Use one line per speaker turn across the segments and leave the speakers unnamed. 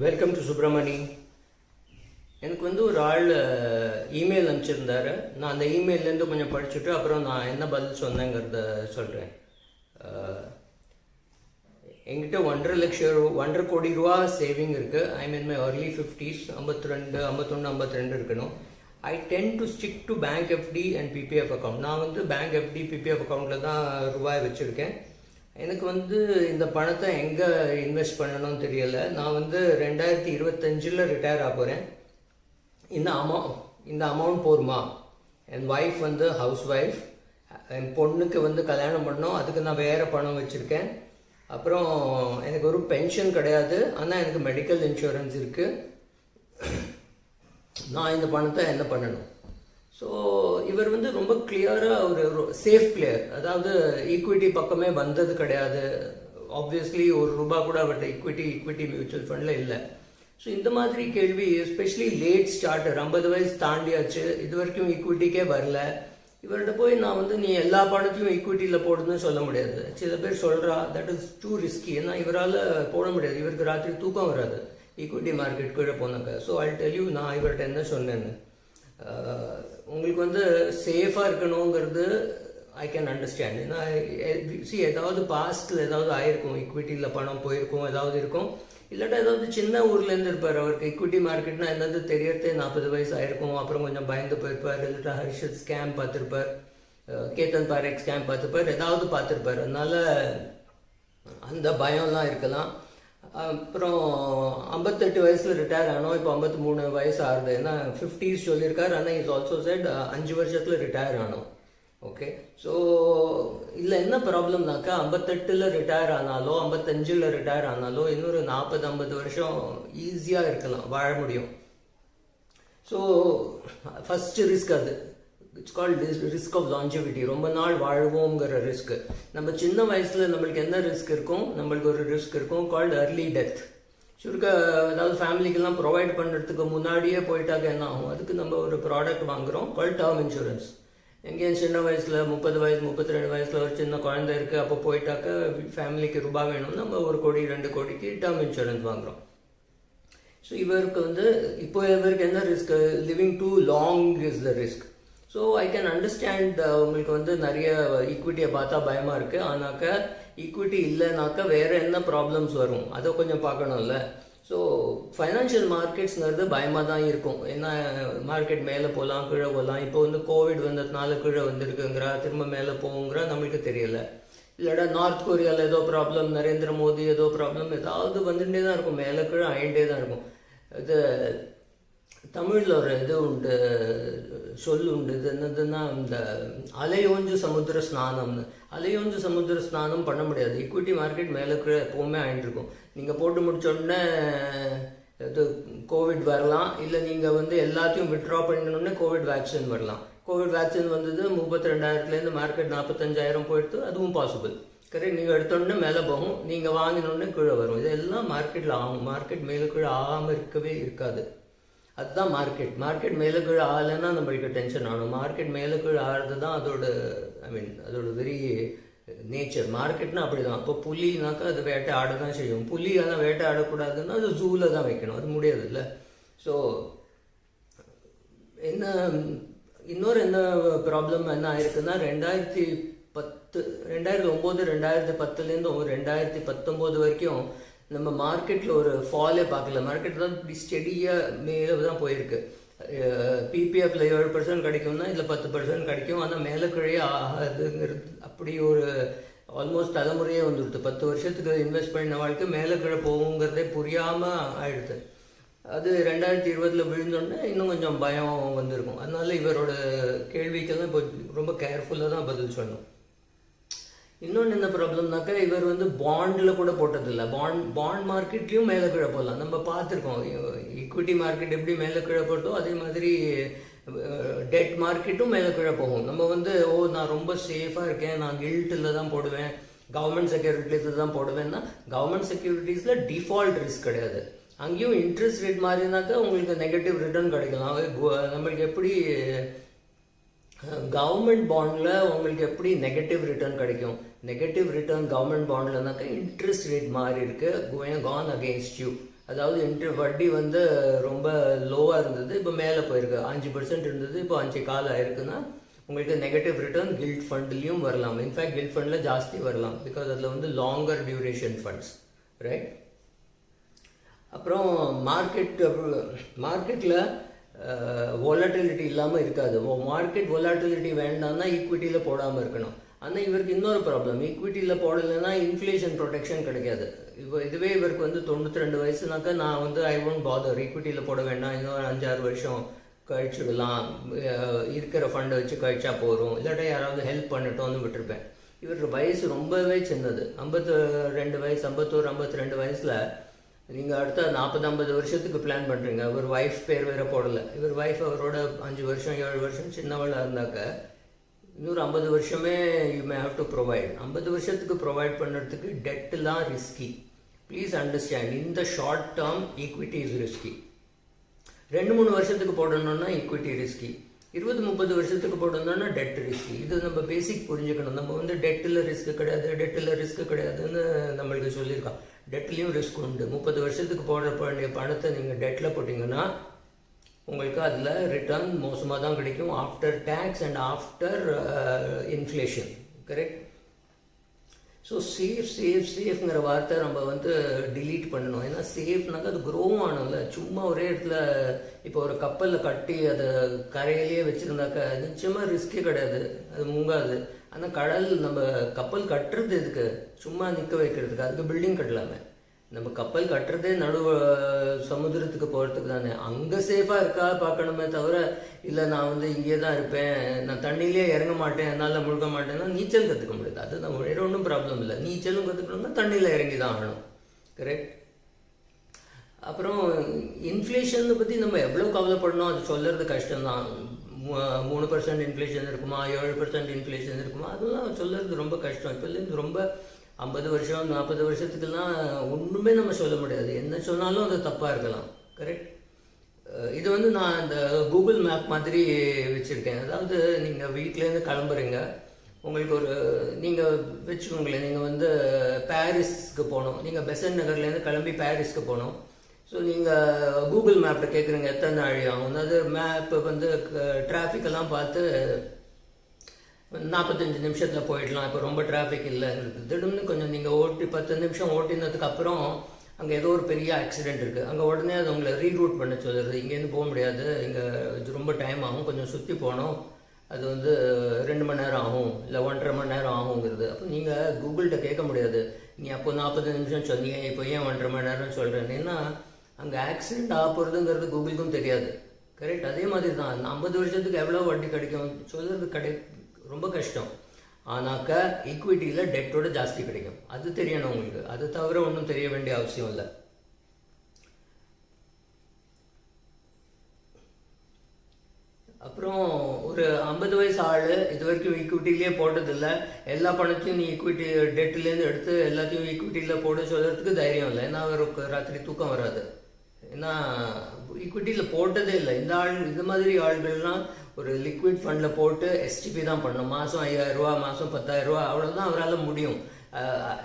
Welcome to Subramani. எனக்கு ஒரு ஆள் இமெயில் அனுப்பிச்சிருந்தாரு. நான் அந்த இமெயிலேருந்து கொஞ்சம் படிச்சுட்டு அப்புறம் நான் என்ன பதில் சொன்னேங்கிறத சொல்கிறேன். என்கிட்ட 1.5 கோடி ரூபா சேவிங் இருக்குது. ஐ மீன் மை early 50s, 52, 51, 52 இருக்கணும். I tend to stick to bank FD and PPF account. நான் பேங்க் எஃப்டி பிபிஎஃப் அக்கௌண்ட்டில் தான் ரூபாய் வச்சுருக்கேன். எனக்கு இந்த பணத்தை எங்கே இன்வெஸ்ட் பண்ணணும்னு தெரியலை. நான் 2025 ரிட்டையர் ஆக போகிறேன். இந்த அமௌண்ட் போருமா? என் ஒய்ஃப் ஹவுஸ் ஒய்ஃப். என் பொண்ணுக்கு கல்யாணம் பண்ணோம், அதுக்கு நான் வேறு பணம் வச்சுருக்கேன். அப்புறம் எனக்கு ஒரு பென்ஷன் கிடையாது, ஆனால் எனக்கு மெடிக்கல் இன்சூரன்ஸ் இருக்குது. நான் இந்த பணத்தை என்ன பண்ணணும்? ஸோ இவர் ரொம்ப கிளியராக ஒரு சேஃப் பிளேயர். அதாவது ஈக்விட்டி பக்கமே வந்தது கிடையாது. ஆப்வியஸ்லி ₹1 கூட அவர்கிட்ட ஈக்விட்டி மியூச்சுவல் ஃபண்டில் இல்லை. ஸோ இந்த மாதிரி கேள்வி, எஸ்பெஷலி லேட் ஸ்டார்டர், 50 வயசு தாண்டியாச்சு, இது வரைக்கும் ஈக்விட்டிக்கே வரல. இவர்கிட்ட போய் நான் நீ எல்லா பணத்தையும் ஈக்விட்டியில் போடுன்னு சொல்ல முடியாது. சில பேர் சொல்கிறா தட் இஸ் டூ ரிஸ்கி. ஏன்னா இவரால் போட முடியாது, இவருக்கு ராத்திரி தூக்கம் வராது ஈக்விட்டி மார்க்கெட் கீழே போனாக்க. ஸோ ஐ டெல் யூ, நான் இவர்கிட்ட என்ன சொன்னேன்னு. உங்களுக்கு சேஃபாக இருக்கணுங்கிறது ஐ கேன் அண்டர்ஸ்டாண்ட். ஏன்னா ஏதாவது பாஸ்டில் ஏதாவது ஆயிருக்கும், ஈக்விட்டியில் பணம் போயிருக்கும், ஏதாவது இருக்கும். இல்லாட்டா ஏதாவது சின்ன ஊர்லேருந்து இருப்பார், அவருக்கு ஈக்விட்டி மார்க்கெட்னா என்னது தெரியறதே 40 வயசு ஆயிருக்கும். அப்புறம் கொஞ்சம் பயந்து போயிருப்பார். இல்லாட்டா ஹர்ஷத் ஸ்கேம் பார்த்துருப்பார், கேத்தன் பாரேக் ஸ்கேம் பார்த்துருப்பார், ஏதாவது பார்த்துருப்பார். அதனால அந்த பயம்லாம் இருக்கலாம். அப்புறம் 58 வயசில் ரிட்டையர் ஆனோம். இப்போ 53 வயசு ஆகுது. ஏன்னா 50s சொல்லியிருக்காரு, ஆனால் இஸ் ஆல்சோ செட் 5 வருஷத்தில் ரிட்டையர் ஆனோம். ஓகே, ஸோ இதில் என்ன ப்ராப்ளம்னாக்கா, 58 ரிட்டையர் ஆனாலோ 55 ரிட்டையர் ஆனாலோ இன்னொரு 40-50 வருஷம் ஈஸியாக இருக்கலாம், வாழ முடியும். ஸோ ஃபஸ்ட்டு ரிஸ்க் அது. It's called risk of longevity. ரொம்ப நாள் வாழ்வோங்கிற ரிஸ்க். நம்ம சின்ன வயசில் நம்மளுக்கு என்ன ரிஸ்க் இருக்கும்? நம்மளுக்கு ஒரு ரிஸ்க் இருக்கும் கால்டு அர்லி டெத். சுருக்க அதாவது ஃபேமிலிக்கெல்லாம் ப்ரொவைட் பண்ணுறதுக்கு முன்னாடியே போயிட்டாக்க என்ன ஆகும்? அதுக்கு நம்ம ஒரு ப்ராடக்ட் வாங்குகிறோம் கால்டு டேர்ம் இன்சூரன்ஸ். எங்கேயும் சின்ன வயசில் 30 வயசு 32 வயசில் ஒரு சின்ன குழந்தை இருக்குது, அப்போ போயிட்டாக்க ஃபேமிலிக்கு ரூபாய் வேணும், நம்ம 1 கோடி 2 கோடிக்கு டேர்ம் இன்சூரன்ஸ் வாங்குகிறோம். ஸோ இவருக்கு இப்போ இவருக்கு என்ன risk? Living too long is the risk. So I can understand. உங்களுக்கு நிறைய ஈக்விட்டியை பார்த்தா பயமாக இருக்குது. ஆனாக்க ஈக்விட்டி இல்லைனாக்கா வேறு என்ன ப்ராப்ளம்ஸ் வரும், அதை கொஞ்சம் பார்க்கணும்ல. ஸோ ஃபைனான்ஷியல் மார்க்கெட்ஸ்ங்கிறது பயமாக தான் இருக்கும். ஏன்னா மார்க்கெட் மேலே போகலாம், கீழே போகலாம். இப்போ கோவிட் வந்ததுனால கீழே வந்திருக்குங்கிறா, திரும்ப மேலே போகுங்கிறா, நம்மளுக்கு தெரியல. இல்லைடா நார்த் கொரியாவில் ஏதோ ப்ராப்ளம், நரேந்திர மோடி ஏதோ ப்ராப்ளம், ஏதாவது வந்துட்டே தான் இருக்கும், மேலே கீழே ஆயிண்டே தான் இருக்கும். இது தமிழில் ஒரு இது உண்டு, சொல் உண்டு. இது என்னதுன்னா, இந்த அலையோஞ்சு சமுத்திர ஸ்நானம்னு. அலையோஞ்சு சமுத்திர ஸ்நானம் பண்ண முடியாது. ஈக்விட்டி மார்க்கெட் மேலே கீழே எப்போவுமே ஆகிட்டுருக்கும். நீங்கள் போட்டு முடிச்சோடனே இது கோவிட் வரலாம், இல்லை நீங்கள் எல்லாத்தையும் விட்ரா பண்ணணுன்னே கோவிட் வேக்சின் வரலாம். கோவிட் வேக்சின் 32,000 மார்க்கெட் 45,000 போயிடுது, அதுவும் பாசிபிள். கரெக்ட். நீங்கள் எடுத்தோடனே மேலே போகும், நீங்கள் வாங்கினோடனே கீழே வரும். இதெல்லாம் மார்க்கெட்டில் ஆகும். மார்க்கெட் மேலே கீழே ஆகாமல் இருக்கவே இருக்காது. அதுதான் மார்க்கெட் மேலே கீழே ஆகலைன்னா நம்மளுக்கு டென்ஷன் ஆகணும். மார்க்கெட் மேலே கீழே ஆகிறது தான் அதோட வெரி நேச்சர். மார்க்கெட்னா அப்படி தான். இப்போ புலினாக்கா அது வேட்டை ஆட தான் செய்யும். புலி ஆனால் வேட்டை ஆடக்கூடாதுன்னா அது ஜூவில் தான் வைக்கணும், அது முடியாது இல்லை. ஸோ இன்னொரு என்ன ப்ராப்ளம் என்ன ஆயிருக்குன்னா, 2009 2010லேருந்து 2019 வரைக்கும் நம்ம மார்க்கெட்டில் ஒரு ஃபாலே பார்க்கல. மார்க்கெட் தான் இப்படி ஸ்டெடியாக மேலே தான் போயிருக்கு. பிபிஎஃப்ல 7% கிடைக்கும்னா இதில் 10% கிடைக்கும், ஆனால் மேலே கீழே ஆகாதுங்கிறது அப்படி ஒரு ஆல்மோஸ்ட் தலைமுறையே வந்துடுது. 10 வருஷத்துக்கு இன்வெஸ்ட் பண்ண வாழ்க்கை மேலே கீழே போகுங்கிறதே புரியாமல் ஆயிடுது. அது 2020 விழுந்தோடனே இன்னும் கொஞ்சம் பயம் வந்திருக்கும். அதனால இவரோட கேள்விக்கெல்லாம் இப்போ ரொம்ப கேர்ஃபுல்லாக தான் பதில் சொல்லணும். இன்னொன்று என்ன ப்ராப்ளம்னாக்கா, இவர் பாண்டில் கூட போட்டதில்லை. பாண்ட் மார்க்கெட்லேயும் மேலே கீழே போடலாம். நம்ம பார்த்துருக்கோம், ஈக்விட்டி மார்க்கெட் எப்படி மேலே கீழே போட்டோ அதே மாதிரி டெட் மார்க்கெட்டும் மேலே கீழே போகும். நம்ம நான் ரொம்ப சேஃபாக இருக்கேன், நான் கில்ட்டில் தான் போடுவேன், கவர்மெண்ட் செக்யூரிட்டிஸில் தான் போடுவேன்னா, கவர்மெண்ட் செக்யூரிட்டிஸில் டிஃபால்ட் ரிஸ்க் கிடையாது. அங்கேயும் இன்ட்ரெஸ்ட் ரேட் மாதிரினாக்கா உங்களுக்கு நெகட்டிவ் ரிட்டர்ன் கிடைக்கலாம். நம்மளுக்கு எப்படி கவர்மெண்ட் பாண்டில் உங்களுக்கு எப்படி நெகட்டிவ் ரிட்டர்ன் கிடைக்கும்? நெகட்டிவ் ரிட்டர்ன் கவர்மெண்ட் பாண்ட்லனாக்கா இன்ட்ரெஸ்ட் ரேட் மாறி இருக்கு, கோயிங் ஆன் அகெயின்ஸ்ட் யூ. அதாவது வட்டி வந்து ரொம்ப லோவாக இருந்தது, இப்போ மேலே போயிருக்கு. 5% இருந்தது, இப்போ 5.25 ஆயிருக்குன்னா உங்களுக்கு நெகட்டிவ் ரிட்டர்ன் கில்ட் ஃபண்ட்லேயும் வரலாம். இன்ஃபேக்ட் கில்ட் ஃபண்டில் ஜாஸ்தி வரலாம், பிகாஸ் அதில் வந்து லாங்கர் டியூரேஷன் ஃபண்ட்ஸ், ரைட்? அப்புறம் மார்க்கெட்டில் வாலட்டிலிட்டி இல்லாமல் இருக்காது. மார்க்கெட் வாலட்டிலிட்டி வேண்டாம்னா ஈக்விட்டியில் போடாமல் இருக்கணும். ஆனால் இவருக்கு இன்னொரு ப்ராப்ளம், ஈக்விட்டியில் போடலைன்னா இன்ஃப்ளேஷன் ப்ரொடெக்ஷன் கிடைக்காது. இதுவே இவருக்கு வந்து 92 வயசுனாக்கா நான் வந்து ஐ ஒன்ட் பாதர், ஈக்விட்டியில் போட வேண்டாம், இன்னொரு 5-6 வருஷம் கழிச்சுடலாம், இருக்கிற ஃபண்டை வச்சு கழிச்சா போகிறோம், இல்லாட்டா யாராவது ஹெல்ப் பண்ணட்டோன்னு விட்டுருப்பேன். இவர் வயசு ரொம்பவே சின்னது, 52 வயசு, 51, 52 வயசில் நீங்கள் அடுத்த 40-50 வருஷத்துக்கு பிளான் பண்ணுறீங்க. அவர் ஒய்ஃப் பேர் வேறு போடலை. இவர் ஒய்ஃப் அவரோட 5 வருஷம் 7 வருஷம் சின்னவளாக இருந்தாக்க இன்னொரு 50 வருஷமே you may have to provide. 50 வருஷத்துக்கு ப்ரொவைட் பண்ணுறதுக்கு டெட்டுலாம் ரிஸ்கி. ப்ளீஸ் அண்டர்ஸ்டாண்ட், இந்த short term equity is risky. 2-3 வருஷத்துக்கு போடணும்னா ஈக்விட்டி ரிஸ்கி, 20-30 வருஷத்துக்கு போடணும்னா டெட் ரிஸ்கி. இது நம்ம பேசிக் புரிஞ்சுக்கணும். நம்ம வந்து டெட்டில் ரிஸ்க் கிடையாதுன்னு நம்மளுக்கு சொல்லியிருக்கோம். டெட்லேயும் ரிஸ்க் உண்டு. 30 வருஷத்துக்கு போட வேண்டிய பணத்தை நீங்கள் டெட்டில் போட்டிங்கன்னா உங்களுக்கு அதில் ரிட்டர்ன் மோசமாக தான் கிடைக்கும், after tax and after inflation, correct? So சேஃப்ங்கிற வார்த்தை நம்ம வந்து டிலீட் பண்ணணும். ஏன்னா சேஃப்னாக்கா அது க்ரோ ஆனோம்ல. சும்மா ஒரே இடத்துல இப்போ ஒரு கப்பலில் கட்டி அதை கரையிலேயே வச்சுருந்தாக்கா நிச்சயமாக ரிஸ்கே கிடையாது, அது முங்காது. ஆனால் நம்ம கப்பல் கட்டுறது எதுக்கு? சும்மா நிற்க வைக்கிறதுக்கு. அதுக்கு பில்டிங் கட்டலாமே. நம்ம கப்பல் கட்டுறதே சமுதிரத்துக்கு போகிறதுக்கு தானே. அங்கே சேஃபாக இருக்கா பார்க்கணுமே தவிர, இல்லை நான் வந்து இங்கே தான் இருப்பேன், நான் தண்ணியிலே இறங்க மாட்டேன், என்னால் முழுக மாட்டேன்னா நீச்சல் கற்றுக்க முடியாது. அது நம்ம வேறு ஒன்றும் ப்ராப்ளம் இல்லை. நீச்சலும் கற்றுக்கணும்னா தண்ணியில் இறங்கி தான் ஆகணும், கரெக்ட்? அப்புறம் இன்ஃப்ளேஷனை பற்றி நம்ம எவ்வளோ கவலைப்படணும் அது சொல்கிறது கஷ்டம்தான். 3% இன்ஃப்ளேஷன் இருக்குமா, 7% இன்ஃப்ளேஷன் இருக்குமா, அதெல்லாம் சொல்கிறது ரொம்ப கஷ்டம். இப்போலேருந்து ரொம்ப 50 வருஷம் 40 வருஷத்துக்கெல்லாம் ஒன்றுமே நம்ம சொல்ல முடியாது. என்ன சொன்னாலும் அது தப்பாக இருக்கலாம், கரெக்ட்? இது வந்து நான் இந்த கூகுள் மேப் மாதிரி வச்சுருக்கேன். அதாவது நீங்கள் வீட்டிலேருந்து கிளம்புறீங்க, உங்களுக்கு நீங்கள் வச்சுக்கோங்களேன், நீங்கள் வந்து பாரிஸ்க்கு போகணும், நீங்கள் பெசன்ட் நகர்லேருந்து கிளம்பி பாரிஸ்க்கு போகணும். ஸோ நீங்கள் கூகுள் மேப்பில் கேட்குறீங்க எத்தனை நாள் ஆகும். அதாவது மேப்பு வந்து டிராஃபிக்கெல்லாம் பார்த்து 45 நிமிஷத்தில் போயிடலாம், இப்போ ரொம்ப டிராஃபிக் இல்லைங்கிறது. திடீர்னு கொஞ்சம் நீங்கள் 10 நிமிஷம் ஓட்டினதுக்கு அப்புறம் அங்கே ஏதோ ஒரு பெரிய ஆக்சிடென்ட் இருக்குது. அங்கே உடனே அது உங்களை ரீரூட் பண்ண சொல்லுறது. இங்கேருந்து போக முடியாது, இங்கே ரொம்ப டைம் ஆகும், கொஞ்சம் சுற்றி போகணும், அது வந்து 2 மணி நேரம் ஆகும், இல்லை 1.5 மணி நேரம் ஆகுங்கிறது. அப்போ நீங்கள் கூகுள்கிட்ட கேட்க முடியாது, நீ அப்போ 40 நிமிஷம் சொன்னீங்க, இப்போ ஏன் 1.5 மணி நேரம் சொல்கிறேன்னு. ஏன்னா அங்கே ஆக்சிடென்ட் ஆக போகிறதுங்கிறது கூகுளுக்கும் தெரியாது, கரெக்ட்? அதே மாதிரி தான் 50 வருஷத்துக்கு எவ்வளோ வட்டி கிடைக்கும் சொல்கிறது ரொம்ப கஷ்டம். ஆனாக்கா ஈக்விட்டியில் டெட்டோட ஜாஸ்தி கிடைக்கும், அது தெரியணும் உங்களுக்கு. அது தவிர ஒன்றும் தெரிய வேண்டிய அவசியம் இல்லை. அப்புறம் ஒரு 50 வயசு ஆள் இது வரைக்கும் ஈக்விட்டிலே போட்டதில்லை, எல்லா பணத்தையும் நீ ஈக்விட்டி டெட்டுலேருந்து எடுத்து எல்லாத்தையும் ஈக்விட்டியில் போட சொல்கிறதுக்கு தைரியம் இல்லை. ஏன்னா அவருக்கு ராத்திரி தூக்கம் வராது, ஏன்னா ஈக்விட்டியில் போட்டதே இல்லை. இந்த மாதிரி ஆள்கள்லாம் ஒரு லிக்விட் ஃபண்டில் போட்டு எஸ்டிபி தான் பண்ணணும். மாதம் 5000 ரூபா, மாதம் 10,000 ரூபா, அவ்வளோதான் அவரால் முடியும்.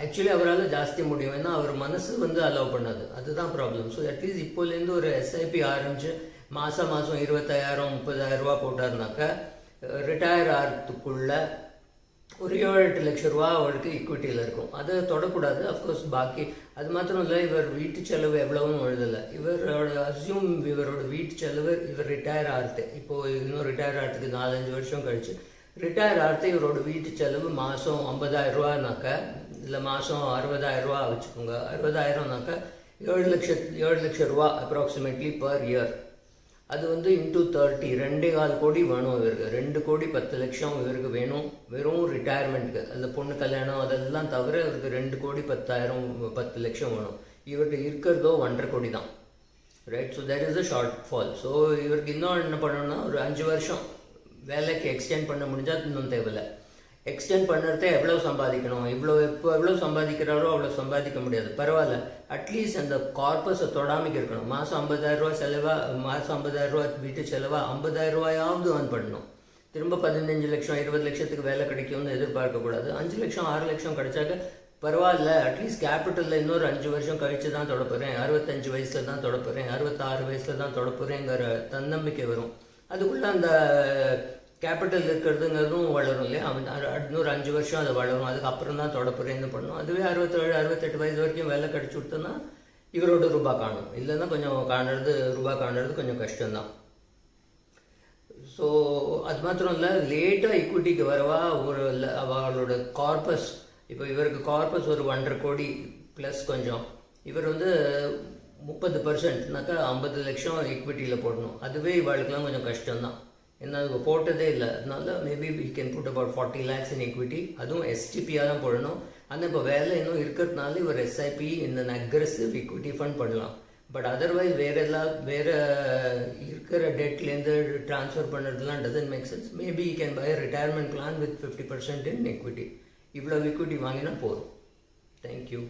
ஆக்சுவலி அவரால் ஜாஸ்தி முடியும், ஏன்னா அவர் மனசு வந்து அலோவ் பண்ணாது, அதுதான் ப்ராப்ளம். ஸோ அட்லீஸ்ட் இப்போலேருந்து ஒரு எஸ்ஐபி ஆரம்பிச்சு மாதம் 25,000 30,000 ரூபா போட்டாருனாக்கா ரிட்டையர் ஆகிறதுக்குள்ள ஒரு 7-8 லட்சம் ரூபா அவருக்கு ஈக்விட்டியில் இருக்கும். அதை தொடக்கூடாது. அஃப்கோர்ஸ் பாக்கி அது மாத்திரம் இல்லை, இவர் வீட்டு செலவு எவ்வளவுன்னு எழுதலை. இவரோட வீட்டு செலவு இவர் ரிட்டையர் ஆகிறது, இப்போது இன்னும் ரிட்டையர் ஆகிறதுக்கு 4-5 வருஷம் கழிச்சு ரிட்டையர் ஆகிறது இவரோட வீட்டு செலவு மாதம் 50,000 ரூபானாக்கா, இல்லை மாதம் 60,000 ரூபா வச்சுக்கோங்க, 60,000னாக்கா 7 லட்சம் ரூபா அப்ராக்சிமேட்லி பர் இயர். அது வந்து இன்டூ 30 2.25 கோடி வேணும் இவருக்கு. 2 கோடி 10 லட்சம் இவருக்கு வேணும் வெறும் ரிட்டையர்மெண்ட்டுக்கு. அந்த பொண்ணு கல்யாணம் அதெல்லாம் தவிர இவருக்கு 2 கோடி 10 லட்சம் வேணும். இவருக்கு இருக்கிறதோ 1.5 கோடி தான், right? So that is a short fall. So இவருக்கு இன்னும் என்ன பண்ணணும்னா ஒரு 5 வருஷம் வேலைக்கு எக்ஸ்டெண்ட் பண்ண முடிஞ்சால் இன்னும் தேவையில்லை. எக்ஸ்டெண்ட் பண்ணுறதே எவ்வளோ சம்பாதிக்கணும், எவ்வளோ சம்பாதிக்கிறாரோ அவ்வளோ சம்பாதிக்க முடியாது, பரவாயில்ல. அட்லீஸ்ட் அந்த கார்பஸை தொடாமிக்க இருக்கணும். மாதம் 50,000 ரூபா செலவாக, மாதம் 50,000 ரூபா வீட்டு செலவாக 50,000 ரூபாயாவது ஏர்ன் பண்ணணும். திரும்ப 15 லட்சம் 20 லட்சத்துக்கு வேலை கிடைக்கும்னு எதிர்பார்க்கக்கூடாது. 5 லட்சம் 6 லட்சம் கிடைச்சாக்க பரவாயில்ல அட்லீஸ்ட் கேபிட்டலில் இன்னொரு 5 வருஷம் கழித்து தான் தொடப்போகிறேன், 65 வயசில் தான் தொடப்போகிறேன், 66 வயசில் தான் தொடப்போகிறேங்கிற தன்னம்பிக்கை வரும். அதுக்குள்ளே அந்த கேபிட்டல் இருக்கிறதுங்கிறதும் வளரும் இல்லையா. இன்னொரு 5 வருஷம் அது வளரும், அதுக்கப்புறம் தான் தொடப்போகிறேன்னு பண்ணணும். அதுவே 67 68 வயசு வரைக்கும் வேலை கிடச்சி கொடுத்தோன்னா இவரோட ரூபா காணும். இல்லைன்னா கொஞ்சம் ரூபா காணுறது கொஞ்சம் கஷ்டம்தான். ஸோ அது மாத்திரம் இல்லை, லேட்டாக ஈக்விட்டிக்கு வரவா ஒரு அவளோட கார்பஸ், இப்போ இவருக்கு கார்பஸ் ஒரு 1.5 கோடி ப்ளஸ் கொஞ்சம், இவர் 30%னாக்கா 50 லட்சம் ஈக்விட்டியில் போடணும். அதுவே இவாளுக்கெல்லாம் கொஞ்சம் கஷ்டம்தான். ஏன்னா அது போட்டதே இல்லை. அதனால maybe we can put about 40 lakhs in equity. அதுவும் எஸ்டிபியாக தான் போடணும். ஆனால் இப்போ வேலை இன்னும் இருக்கிறதுனால இவர் எஸ்ஐபி இந்த அக்ரெசிவ் ஈக்விட்டி ஃபண்ட் பண்ணலாம். பட் அதர்வைஸ் வேறு இருக்கிற டெட்லேருந்து ட்ரான்ஸ்ஃபர் பண்ணுறதுலாம் doesn't make sense. Maybe you can buy retirement plan with 50% in equity. இவ்வளோ equity வாங்கினா போதும். தேங்க்யூ.